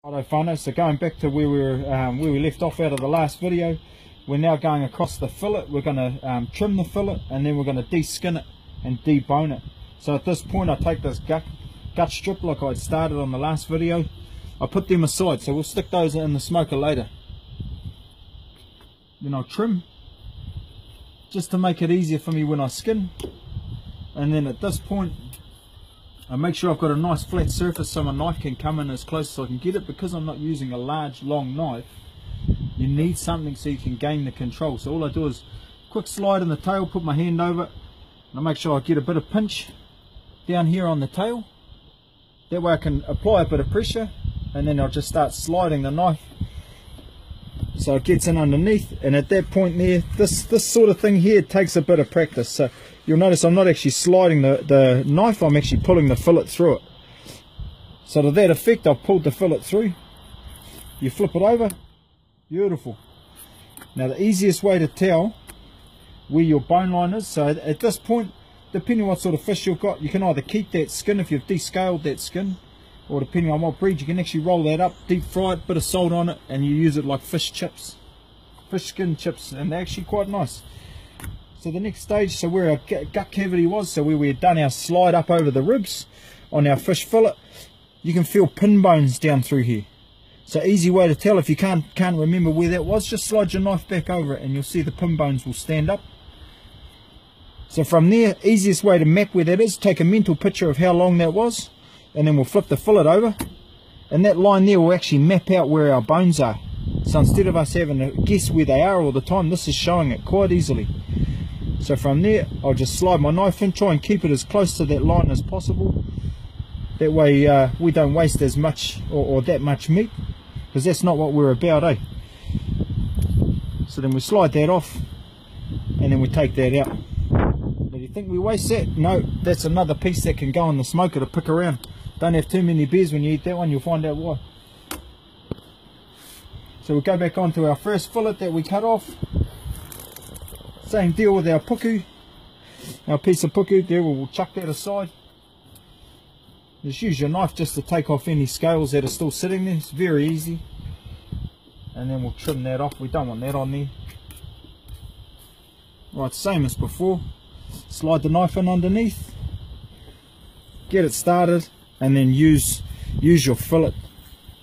Righto whānau, so going back to where we left off out of the last video, we're now going across the fillet. We're going to trim the fillet, and then we're going to de-skin it and debone it. So at this point I take this gut strip like I started on the last video. I put them aside, so we'll stick those in the smoker later. Then I'll trim, just to make it easier for me when I skin. And then at this point I make sure I've got a nice flat surface so my knife can come in as close as I can get it. Because I'm not using a large long knife, you need something so you can gain the control. So all I do is quick slide in the tail, put my hand over it, and I make sure I get a bit of pinch down here on the tail. That way I can apply a bit of pressure, and then I'll just start sliding the knife so it gets in underneath. And at that point there, this sort of thing here takes a bit of practice. So you'll notice I'm not actually sliding the knife, I'm actually pulling the fillet through it. So to that effect, I've pulled the fillet through. You flip it over, beautiful. Now the easiest way to tell where your bone line is, so at this point, depending on what sort of fish you've got, you can either keep that skin if you've descaled that skin, or depending on what breed, you can actually roll that up, deep fry it, bit of salt on it, and you use it like fish chips, fish skin chips, and they're actually quite nice. So the next stage, so where our gut cavity was, so where we had done our slide up over the ribs on our fish fillet, you can feel pin bones down through here. So easy way to tell, if you can't remember where that was, just slide your knife back over it and you'll see the pin bones will stand up. So from there, easiest way to map where that is, take a mental picture of how long that was, and then we'll flip the fillet over, and that line there will actually map out where our bones are. So instead of us having to guess where they are all the time, this is showing it quite easily. So from there, I'll just slide my knife in, try and keep it as close to that line as possible. That way we don't waste as much or that much meat, because that's not what we're about, eh? So then we slide that off, and then we take that out. Do you think we waste that? No, that's another piece that can go in the smoker to pick around. Don't have too many beers when you eat that one, you'll find out why. So we'll go back onto our first fillet that we cut off. Same deal with our puku, our piece of puku there, we'll chuck that aside. Just use your knife just to take off any scales that are still sitting there, it's very easy. And then we'll trim that off, we don't want that on there. Right, same as before, slide the knife in underneath, get it started, and then use your fillet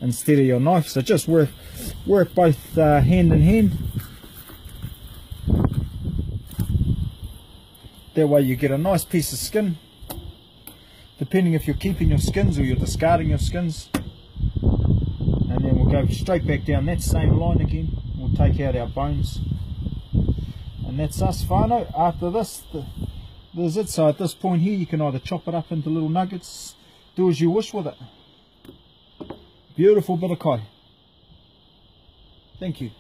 instead of your knife. So just work both hand in hand. That way you get a nice piece of skin, depending if you're keeping your skins or you're discarding your skins. And then we'll go straight back down that same line again. We'll take out our bones, and that's us whānau. After this, there's it. So at this point here, you can either chop it up into little nuggets, do as you wish with it. Beautiful bit of kai. Thank you.